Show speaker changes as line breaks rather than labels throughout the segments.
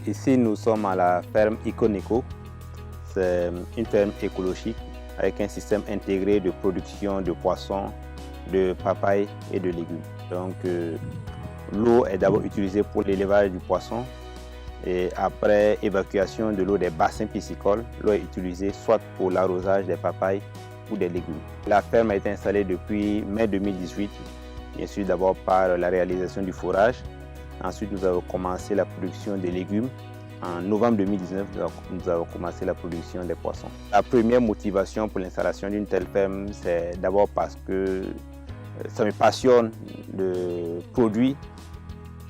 Ici, nous sommes à la ferme Iconeco. C'est une ferme écologique avec un système intégré de production de poissons, de papayes et de légumes. Donc, l'eau est d'abord utilisée pour l'élevage du poisson et après évacuation de l'eau des bassins piscicoles, l'eau est utilisée soit pour l'arrosage des papayes ou des légumes. La ferme a été installée depuis mai 2018, bien sûr d'abord par la réalisation du fourrage. Ensuite, nous avons commencé la production des légumes. En novembre 2019, nous avons commencé la production des poissons. La première motivation pour l'installation d'une telle ferme, c'est d'abord parce que ça me passionne de produits.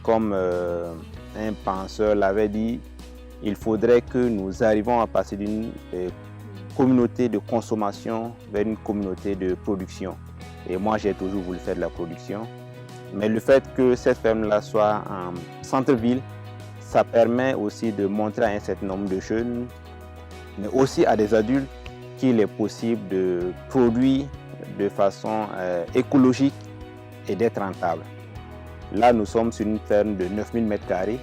Comme un penseur l'avait dit, il faudrait que nous arrivions à passer d'une communauté de consommation vers une communauté de production. Et moi, j'ai toujours voulu faire de la production. Mais le fait que cette ferme-là soit en centre-ville, ça permet aussi de montrer à un certain nombre de jeunes, mais aussi à des adultes, qu'il est possible de produire de façon écologique et d'être rentable. Là, nous sommes sur une ferme de 9000 m²,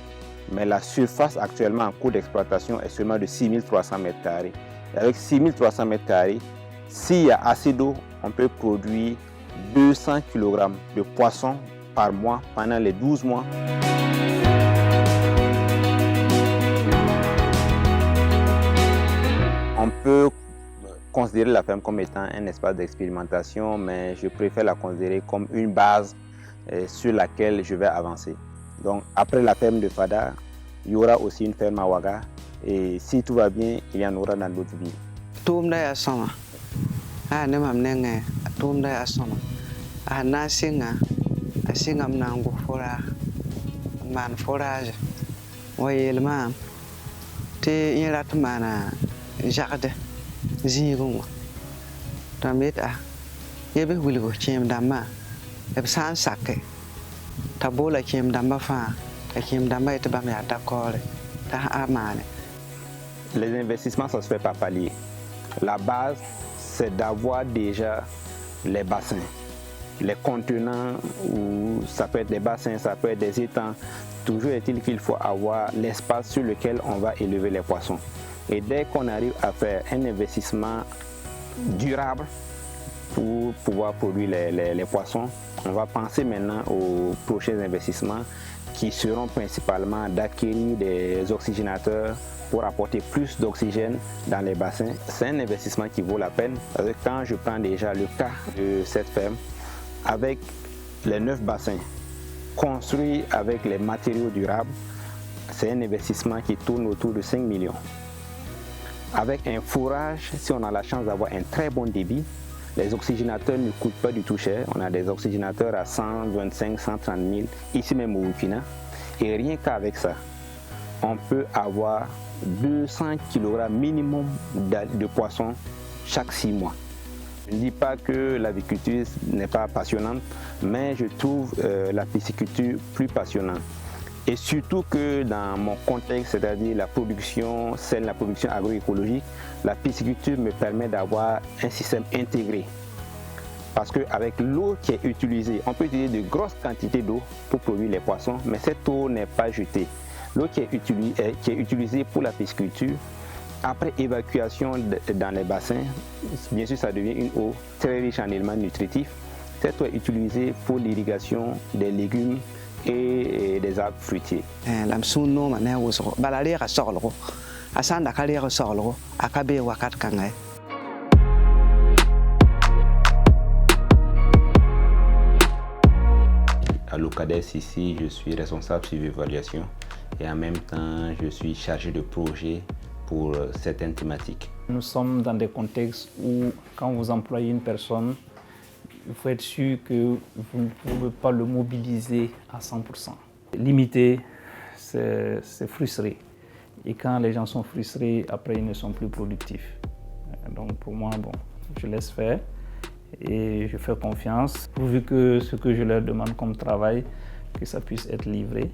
mais la surface actuellement en cours d'exploitation est seulement de 6300 m². Et avec 6300 m², s'il y a assez d'eau, on peut produire 200 kg de poissons par mois pendant les 12 mois. On peut considérer la ferme comme étant un espace d'expérimentation, mais je préfère la considérer comme une base sur laquelle je vais avancer. Donc après la ferme de Fada, il y aura aussi une ferme à Ouaga et si tout va bien, il y en aura dans d'autres villes.
Asingam nangu fora man forage wayelma te irat mana jardin zigungo tameta yebe wilgo chem dama eb san sakke tabola chem dama fa ta chem dama et bam ya d'accord ta amane.
Les investissements, ça se fait par palier. La base, c'est d'avoir déjà les bassins, les contenants, ou ça peut être des bassins, ça peut être des étangs. Toujours est-il qu'il faut avoir l'espace sur lequel on va élever les poissons. Et dès qu'on arrive à faire un investissement durable pour pouvoir produire les poissons, on va penser maintenant aux prochains investissements qui seront principalement d'acquérir des oxygénateurs pour apporter plus d'oxygène dans les bassins. C'est un investissement qui vaut la peine. Parce que quand je prends déjà le cas de cette ferme, avec les 9 bassins construits avec les matériaux durables, c'est un investissement qui tourne autour de 5 millions. Avec un fourrage, si on a la chance d'avoir un très bon débit, les oxygénateurs ne coûtent pas du tout cher. On a des oxygénateurs à 125 130 000, ici même au Burkina. Et rien qu'avec ça, on peut avoir 200 kg minimum de poissons chaque 6 mois. Je ne dis pas que l'aviculture n'est pas passionnante, mais je trouve la pisciculture plus passionnante. Et surtout que dans mon contexte, c'est-à-dire la production saine, la production agroécologique, la pisciculture me permet d'avoir un système intégré. Parce qu'avec l'eau qui est utilisée, on peut utiliser de grosses quantités d'eau pour produire les poissons, mais cette eau n'est pas jetée. L'eau qui est utilisée pour la pisciculture, après évacuation dans les bassins, bien sûr ça devient une eau très riche en éléments nutritifs. Cette eau est utilisée pour l'irrigation des légumes et des arbres fruitiers. À l'OCADES ici, je suis responsable suivi évaluation et en même temps je suis chargé de projet pour certaines thématiques.
Nous sommes dans des contextes où quand vous employez une personne, il faut être sûr que vous ne pouvez pas le mobiliser à 100%. Limiter, c'est frustré. Et quand les gens sont frustrés, après ils ne sont plus productifs. Donc pour moi, bon, je laisse faire et je fais confiance, pourvu que ce que je leur demande comme travail, que ça puisse être livré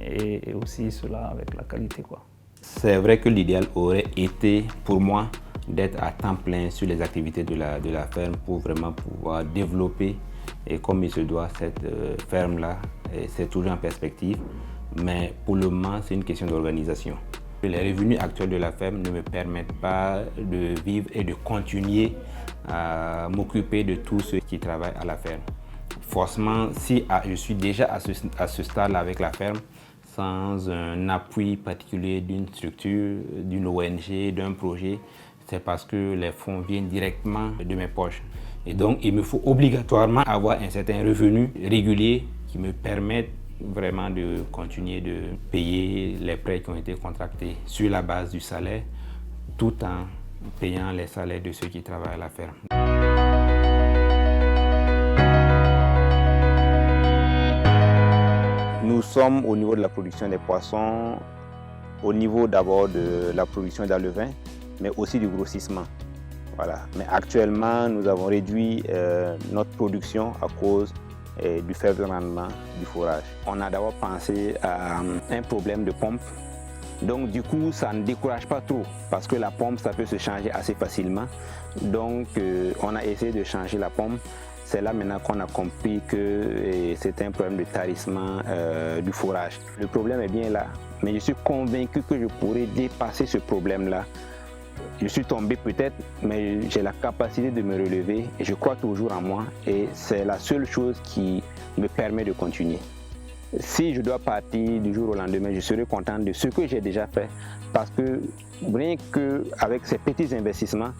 et aussi cela avec la qualité, quoi.
C'est vrai que l'idéal aurait été pour moi d'être à temps plein sur les activités de la ferme pour vraiment pouvoir développer et comme il se doit cette ferme-là. C'est toujours en perspective. Mais pour le moment, c'est une question d'organisation. Les revenus actuels de la ferme ne me permettent pas de vivre et de continuer à m'occuper de tous ceux qui travaillent à la ferme. Forcément, si je suis déjà à ce stade avec la ferme, sans un appui particulier d'une structure, d'une ONG, d'un projet, c'est parce que les fonds viennent directement de mes poches. Et donc, il me faut obligatoirement avoir un certain revenu régulier qui me permette vraiment de continuer de payer les prêts qui ont été contractés sur la base du salaire, tout en payant les salaires de ceux qui travaillent à la ferme. Nous sommes au niveau de la production des poissons, au niveau d'abord de la production d'alevins, mais aussi du grossissement. Voilà. Mais actuellement, nous avons réduit notre production à cause du faible rendement du fourrage. On a d'abord pensé à un problème de pompe. Donc du coup, ça ne décourage pas trop parce que la pompe, ça peut se changer assez facilement. Donc on a essayé de changer la pompe. C'est là maintenant qu'on a compris que c'est un problème de tarissement du fourrage. Le problème est bien là, mais je suis convaincu que je pourrais dépasser ce problème-là. Je suis tombé peut-être, mais j'ai la capacité de me relever et je crois toujours en moi et c'est la seule chose qui me permet de continuer. Si je dois partir du jour au lendemain, je serai content de ce que j'ai déjà fait parce que rien qu'avec ces petits investissements,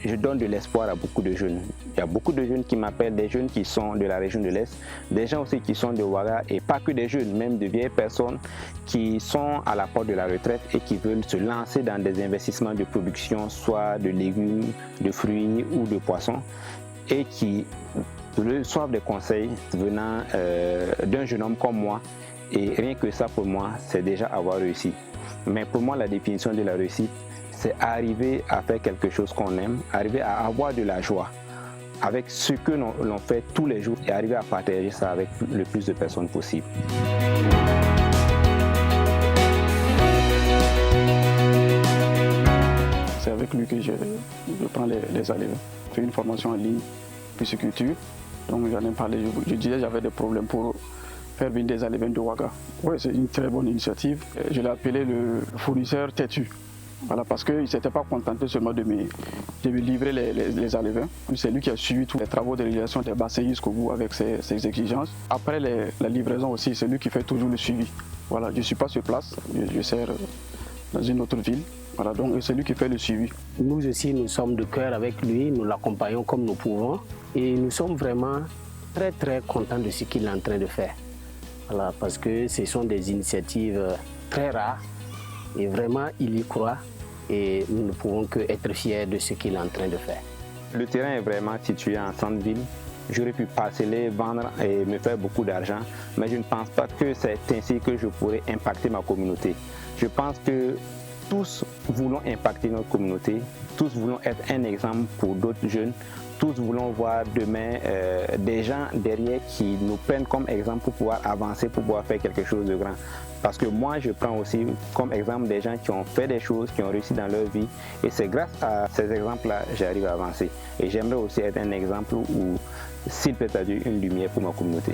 je donne de l'espoir à beaucoup de jeunes. Il y a beaucoup de jeunes qui m'appellent, des jeunes qui sont de la région de l'Est, des gens aussi qui sont de Ouaga et pas que des jeunes, même de vieilles personnes qui sont à la porte de la retraite et qui veulent se lancer dans des investissements de production, soit de légumes, de fruits ou de poissons et qui reçoivent des conseils venant d'un jeune homme comme moi et rien que ça pour moi c'est déjà avoir réussi. Mais pour moi la définition de la réussite c'est arriver à faire quelque chose qu'on aime, arriver à avoir de la joie avec ce que l'on fait tous les jours et arriver à partager ça avec le plus de personnes possible.
C'est avec lui que je prends les alevins. Je fais une formation en ligne, pisciculture. Donc j'en ai parlé, je disais j'avais des problèmes pour faire venir des alevins de Ouaga. Oui, c'est une très bonne initiative. Je l'ai appelé le fournisseur têtu. Voilà, parce qu'il ne s'était pas contenté seulement de me livrer les alevins. C'est lui qui a suivi tous les travaux de réalisation des bassins jusqu'au bout avec ses exigences. Après la livraison aussi, c'est lui qui fait toujours le suivi. Voilà, je ne suis pas sur place, je sers dans une autre ville. Voilà, donc c'est lui qui fait le suivi.
Nous aussi, nous sommes de cœur avec lui, nous l'accompagnons comme nous pouvons et nous sommes vraiment très contents de ce qu'il est en train de faire. Voilà, parce que ce sont des initiatives très rares et vraiment il y croit et nous ne pouvons que être fiers de ce qu'il est en train de faire.
Le terrain est vraiment situé en centre-ville. J'aurais pu parceller, vendre et me faire beaucoup d'argent, mais je ne pense pas que c'est ainsi que je pourrais impacter ma communauté. Je pense que tous voulons impacter notre communauté, tous voulons être un exemple pour d'autres jeunes, tous voulons voir demain des gens derrière qui nous prennent comme exemple pour pouvoir avancer, pour pouvoir faire quelque chose de grand. Parce que moi, je prends aussi comme exemple des gens qui ont fait des choses, qui ont réussi dans leur vie. Et c'est grâce à ces exemples-là que j'arrive à avancer. Et j'aimerais aussi être un exemple où, s'il peut être une lumière pour ma communauté.